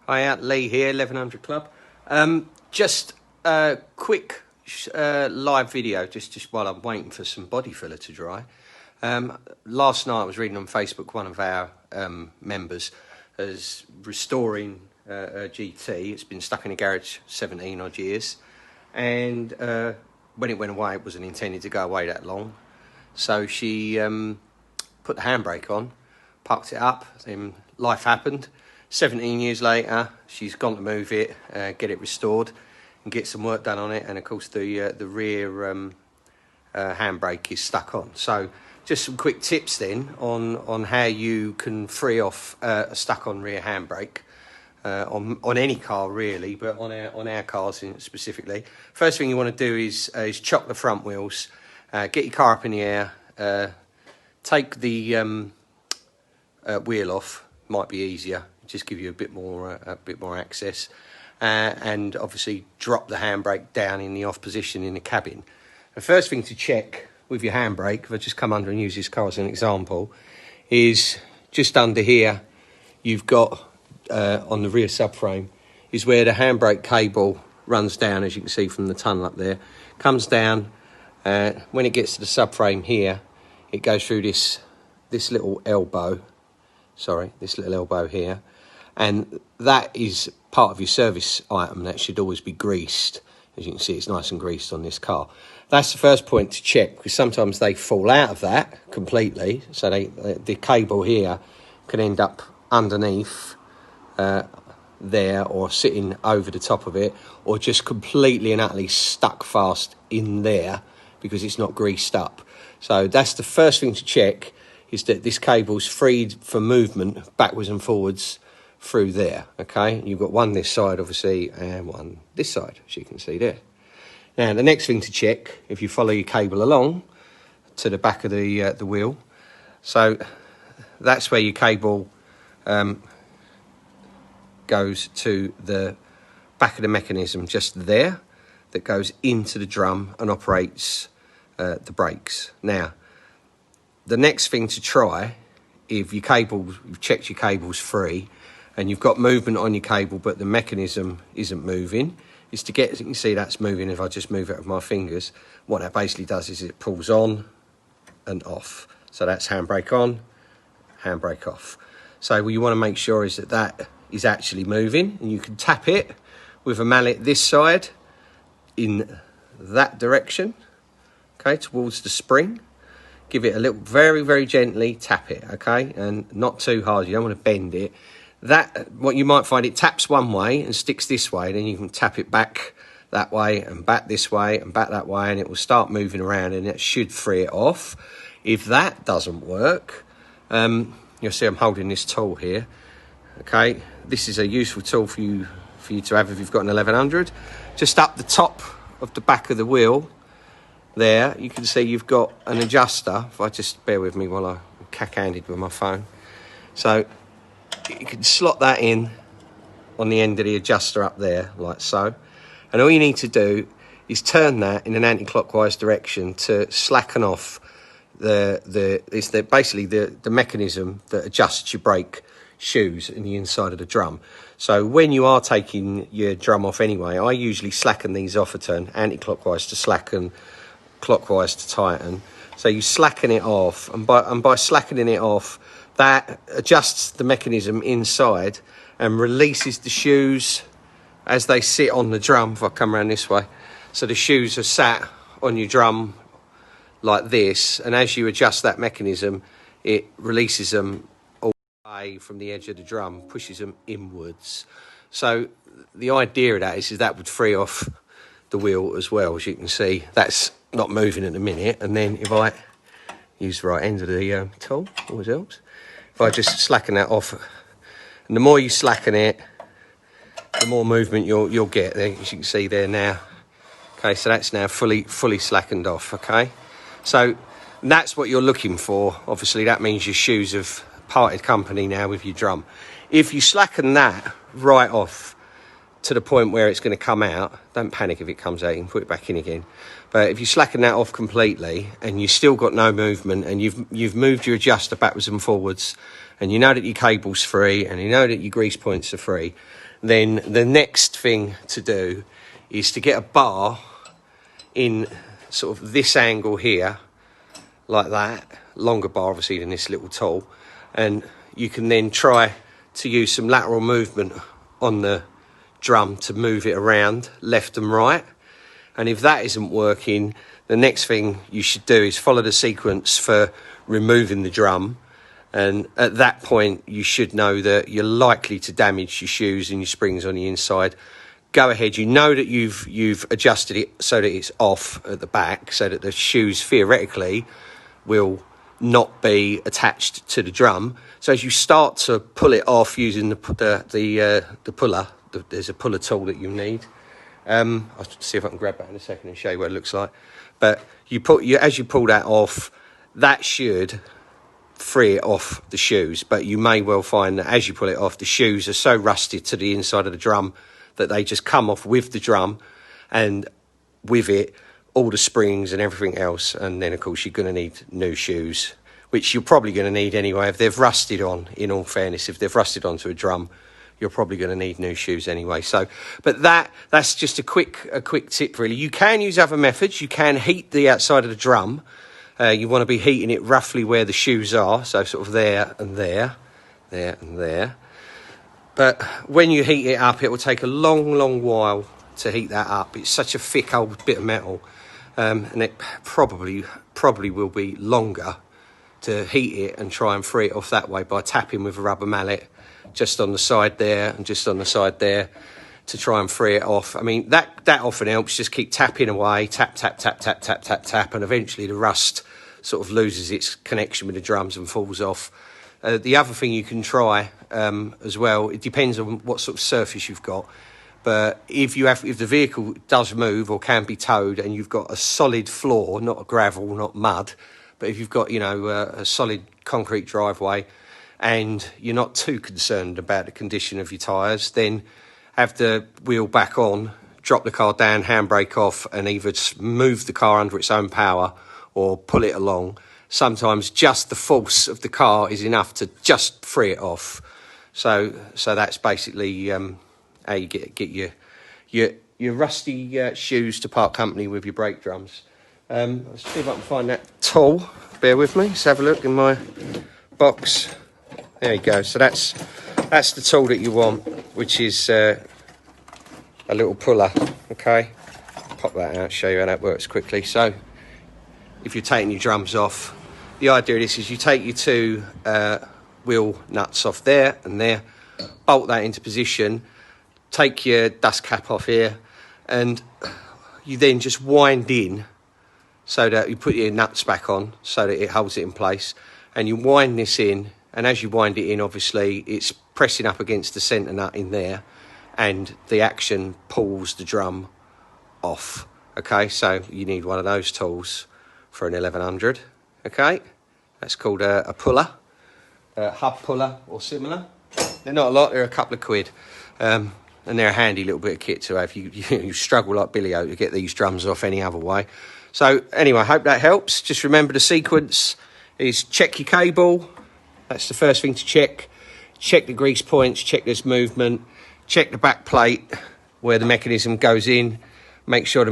Hiya, Lee here, 1100 Club. Just a quick live video, just while I'm waiting for some body filler to dry. Last night I was reading on Facebook, one of our members is restoring a GT. It's been stuck in a garage 17 odd years, and when it went away, it wasn't intended to go away that long. So she put the handbrake on, parked it up, then life happened. 17 years later, she's gone to move it, get it restored, and get some work done on it. And of course, the rear handbrake is stuck on. So, just some quick tips then on how you can free off a stuck-on rear handbrake on any car really, but on our cars specifically. First thing you want to do is chock the front wheels, get your car up in the air, take the wheel off. Might be easier. Just give you a bit more access, and obviously drop the handbrake down in the off position in the cabin. The first thing to check with your handbrake, if I just come under and use this car as an example, is just under here. You've got on the rear subframe is where the handbrake cable runs down, as you can see from the tunnel up there. Comes down. When it gets to the subframe here, it goes through this little elbow. Sorry, this little elbow here. And that is part of your service item that should always be greased. As you can see, it's nice and greased on this car. That's the first point to check, because sometimes they fall out of that completely. So the cable here can end up underneath there, or sitting over the top of it, or just completely and utterly stuck fast in there because it's not greased up. So that's the first thing to check, is that this cable's freed for movement backwards and forwards through there. Okay, you've got one this side obviously and one this side, as you can see there. Now the next thing to check, if you follow your cable along to the back of the wheel, so that's where your cable goes to the back of the mechanism, just there, that goes into the drum and operates the brakes. Now the next thing to try, if you've checked your cable's free and you've got movement on your cable but the mechanism isn't moving, is to get, as you can see, that's moving. If I just move it with my fingers, what that basically does is it pulls on and off. So that's handbrake on, handbrake off. So what you want to make sure is that is actually moving, and you can tap it with a mallet this side in that direction, okay, towards the spring. Give it a little, very, very gently tap it, okay, and not too hard. You don't want to bend it. That, what you might find, it taps one way and sticks this way, then you can tap it back that way and back this way and back that way, and it will start moving around, and it should free it off. If that doesn't work, you'll see I'm holding this tool here, okay. This is a useful tool for you to have if you've got an 1100. Just up the top of the back of the wheel there, you can see you've got an adjuster. If I just bear with me while I'm cack-handed with my phone. So you can slot that in on the end of the adjuster up there, like so. And all you need to do is turn that in an anti-clockwise direction to slacken off basically the mechanism that adjusts your brake shoes in the inside of the drum. So when you are taking your drum off anyway, I usually slacken these off a turn, anti-clockwise to slacken, clockwise to tighten. So you slacken it off, and by slackening it off, that adjusts the mechanism inside and releases the shoes as they sit on the drum. If I come around this way, so the shoes are sat on your drum like this, and as you adjust that mechanism, it releases them all the way from the edge of the drum, pushes them inwards. So the idea of that is that would free off the wheel as well. As you can see, that's not moving at the minute. And then if I use the right end of the tool, always helps. If I just slacken that off, and the more you slacken it, the more movement you'll get there, as you can see there now. Okay, so that's now fully slackened off. Okay, so that's what you're looking for. Obviously, that means your shoes have parted company now with your drum. If you slacken that right off to the point where it's going to come out, don't panic if it comes out, you can put it back in again. But if you slacken that off completely and you've still got no movement, and you've moved your adjuster backwards and forwards, and you know that your cable's free and you know that your grease points are free, then the next thing to do is to get a bar in sort of this angle here, like that, longer bar obviously than this little tool, and you can then try to use some lateral movement on the drum to move it around left and right. And if that isn't working, the next thing you should do is follow the sequence for removing the drum, and at that point you should know that you're likely to damage your shoes and your springs on the inside. Go ahead, you know that you've adjusted it so that it's off at the back, so that the shoes theoretically will not be attached to the drum. So as you start to pull it off using the puller, there's a puller tool that you need. I'll see if I can grab that in a second and show you what it looks like. But as you pull that off, that should free it off the shoes. But you may well find that as you pull it off, the shoes are so rusted to the inside of the drum that they just come off with the drum, and with it all the springs and everything else. And then of course you're going to need new shoes, which you're probably going to need anyway if they've rusted on. In all fairness, if they've rusted onto a drum, you're probably going to need new shoes anyway. So, but that's just a quick tip really. You can use other methods. You can heat the outside of the drum. You want to be heating it roughly where the shoes are, so sort of there and there, there and there. But when you heat it up, it will take a long while to heat that up. It's such a thick old bit of metal, and it probably will be longer to heat it and try and free it off that way by tapping with a rubber mallet just on the side there and just on the side there to try and free it off. I mean, that often helps. Just keep tapping away, tap, and eventually the rust sort of loses its connection with the drums and falls off. The other thing you can try as well, it depends on what sort of surface you've got, but if the vehicle does move or can be towed and you've got a solid floor, not a gravel, not mud, but if you've got, you know, a solid concrete driveway and you're not too concerned about the condition of your tyres, then have the wheel back on, drop the car down, handbrake off, and either move the car under its own power or pull it along. Sometimes just the force of the car is enough to just free it off. So that's basically how you get your rusty shoes to part company with your brake drums. Let's see if I can find that tool. Bear with me. Let's have a look in my box. There you go. So that's the tool that you want, which is a little puller. Okay, pop that out, show you how that works quickly. So if you're taking your drums off, the idea of this is you take your two wheel nuts off there and there, bolt that into position, take your dust cap off here, and you then just wind in so that you put your nuts back on so that it holds it in place, and you wind this in, and as you wind it in, obviously it's pressing up against the centre nut in there, and the action pulls the drum off. Okay, so you need one of those tools for an 1100. Okay, that's called a puller, a hub puller or similar. They're not a lot, they're a couple of quid, and they're a handy little bit of kit to have. You struggle like Billy O to get these drums off any other way. So anyway, I hope that helps. Just remember the sequence is check your cable. That's the first thing to check. Check the grease points, check there's movement, check the back plate where the mechanism goes in, make sure the